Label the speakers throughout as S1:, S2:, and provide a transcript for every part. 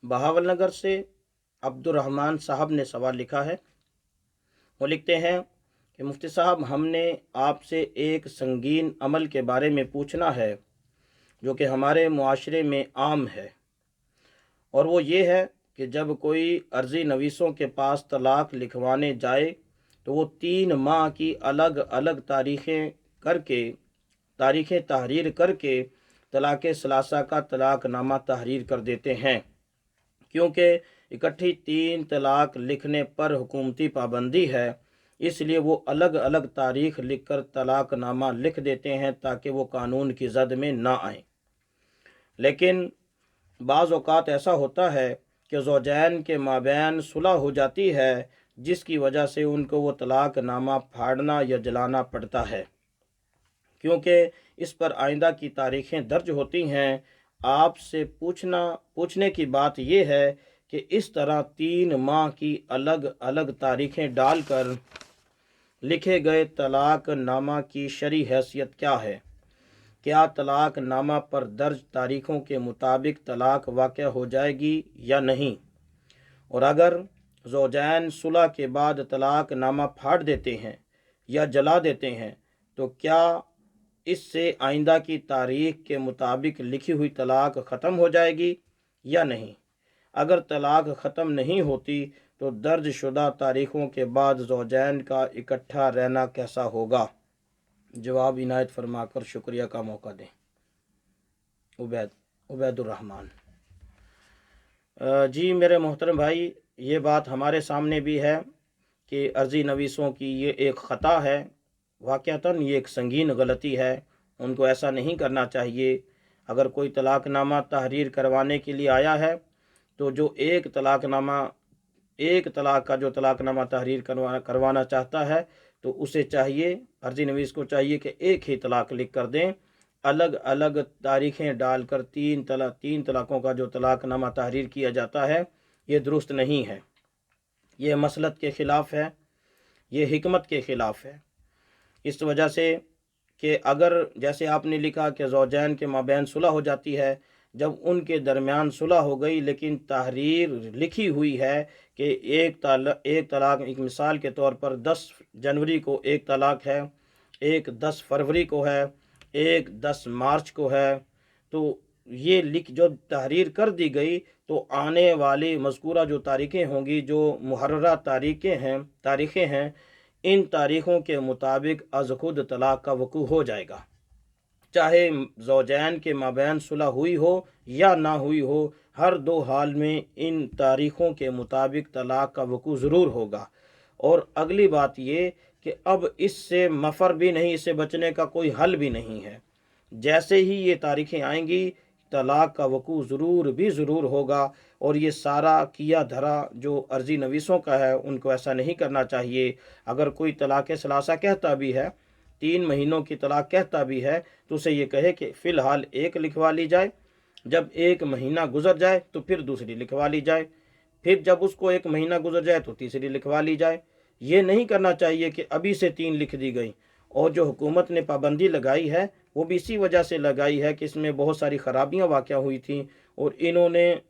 S1: बहावल नगर से अब्दुर्रहमान साहब ने सवाल लिखा है। वो लिखते हैं कि मुफ्ती साहब, हमने आपसे एक संगीन अमल के बारे में पूछना है जो कि हमारे मुआशरे में आम है, और वो ये है कि जब कोई अर्ज़ी नवीसों के पास तलाक लिखवाने जाए तो वो 3 माह की अलग अलग तारीखें तहरीर करके तलाक़ सलासा का तलाक़नामा तहरीर कर देते हैं, क्योंकि इकट्ठी 3 तलाक लिखने पर हुकूमती पाबंदी है। इसलिए वो अलग अलग तारीख लिखकर तलाक़नामा लिख देते हैं ताकि वो कानून की जद में ना आए। लेकिन बाज़ औक़ात ऐसा होता है कि ज़ौजैन के माबैन सुलह हो जाती है, जिसकी वजह से उनको वो तलाक़नामा फाड़ना या जलाना पड़ता है, क्योंकि इस पर आइंदा की तारीखें दर्ज होती हैं। आपसे पूछने की बात यह है कि इस तरह 3 माह की अलग अलग तारीखें डालकर लिखे गए तलाक़नामा की शरई हैसियत क्या है? क्या तलाक़नामा पर दर्ज तारीखों के मुताबिक तलाक वाक़या हो जाएगी या नहीं? और अगर ज़ौजैन सुलह के बाद तलाक़नामा फाड़ देते हैं या जला देते हैं तो क्या इससे आइंदा की तारीख के मुताबिक लिखी हुई तलाक ख़त्म हो जाएगी या नहीं? अगर तलाक ख़त्म नहीं होती तो दर्ज शुदा तारीख़ों के बाद ज़ौजैन का इकट्ठा रहना कैसा होगा? जवाब इनायत फरमाकर शुक्रिया का मौका दें। उबैदुर्रहमान। जी मेरे मोहतरम भाई, ये बात हमारे सामने भी है कि अर्ज़ी नवीसों की ये एक ख़ता है। वाक़अतन ये एक संगीन गलती है, उनको ऐसा नहीं करना चाहिए। अगर कोई तलाक़नामा तहरीर करवाने के लिए आया है तो जो एक तलाक़ का जो तलाक़नामा तहरीर करवाना चाहता है तो उसे चाहिए, अर्ज़ी नवीस को चाहिए कि एक ही तलाक़ लिख कर दें। अलग अलग तारीखें डालकर 3 तलाक़ों का जो तलाक़नामा तहरीर किया जाता है, ये दुरुस्त नहीं है, ये मसलत के ख़िलाफ़ है, ये हिकमत के ख़िलाफ़ है। इस वजह से कि अगर जैसे आपने लिखा कि ज़ौजैन के माबैन सुलह हो जाती है, जब उनके दरमियान सुलह हो गई लेकिन तहरीर लिखी हुई है कि एक तलाक, एक मिसाल के तौर पर 10 जनवरी को एक तलाक है, एक 10 फरवरी को है, एक 10 मार्च को है, तो ये जो तहरीर कर दी गई तो आने वाली मज़कूरा जो तारीखें होंगी, जो मुहर्ररा तारीखें हैं, इन तारीख़ों के मुताबिक अज़ खुद तलाक़ का वक़ू हो जाएगा। चाहे ज़ौजैन के माबैन सुलह हुई हो या ना हुई हो, हर 2 हाल में इन तारीख़ों के मुताबिक तलाक़ का वक़ू ज़रूर होगा। और अगली बात ये कि अब इससे मफ़र भी नहीं, इससे बचने का कोई हल भी नहीं है। जैसे ही ये तारीखें आएंगी तलाक़ का वक़ू ज़रूर होगा। और ये सारा किया धरा जो अर्ज़ी नवीसों का है, उनको ऐसा नहीं करना चाहिए। अगर कोई तलाक़ सलासा कहता भी है, 3 महीनों की तलाक़ कहता भी है, तो उसे ये कहे कि फ़िलहाल एक लिखवा ली जाए, जब 1 महीना गुजर जाए तो फिर दूसरी लिखवा ली जाए, फिर जब उसको 1 महीना गुजर जाए तो तीसरी लिखवा ली जाए। ये नहीं करना चाहिए कि अभी से 3 लिख दी गई। और जो हुकूमत ने पाबंदी लगाई है वो भी इसी वजह से लगाई है कि इसमें बहुत सारी ख़राबियाँ वाक़या हुई थी, और इन्होंने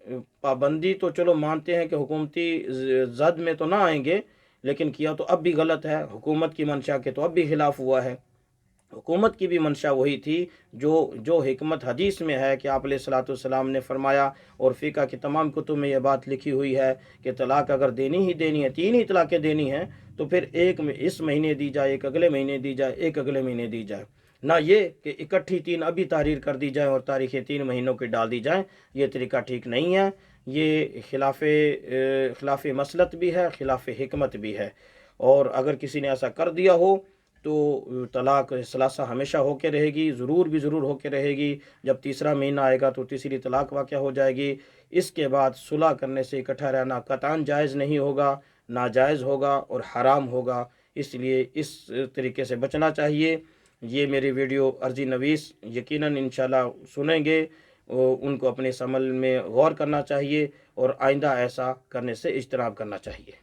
S1: पाबंदी तो चलो मानते हैं कि हुकूमती जद में तो ना आएंगे, लेकिन किया तो अब भी गलत है। हुकूमत की मंशा के तो अब भी ख़िलाफ़ हुआ है। हुकूमत की भी मंशा वही थी जो हिकमत हदीस में है कि आप अलैहिस्सलाम ने फरमाया, और फ़िक़्ह की तमाम कुतुब में यह बात लिखी हुई है कि तलाक अगर देनी ही देनी है, 3 ही तलाक़ें देनी हैं, तो फिर एक इस महीने दी जाए, एक अगले महीने दी जाए, एक अगले महीने दी जाए, ना ये कि इकट्ठी 3 अभी तहरीर कर दी जाए और तारीखें 3 महीनों की डाल दी जाएँ। ये तरीका ठीक नहीं है, ये खिलाफ़ मसलत भी है, खिलाफ़ हिकमत भी है। और अगर किसी ने ऐसा कर दिया हो तो तलाक़ सलासा हमेशा होके रहेगी, ज़रूर होके रहेगी। जब तीसरा महीना आएगा तो तीसरी तलाक़ वाक़या हो जाएगी। इसके बाद सुलह करने से इकट्ठा रहना कतई जायज़ नहीं होगा, नाजायज़ होगा और हराम होगा। इसलिए इस तरीके से बचना चाहिए। ये मेरी वीडियो अर्ज़ी नवीस यकीनन इंशाल्लाह सुनेंगे, उनको अपने इस अमल में गौर करना चाहिए और आइंदा ऐसा करने से इज्तनाब करना चाहिए।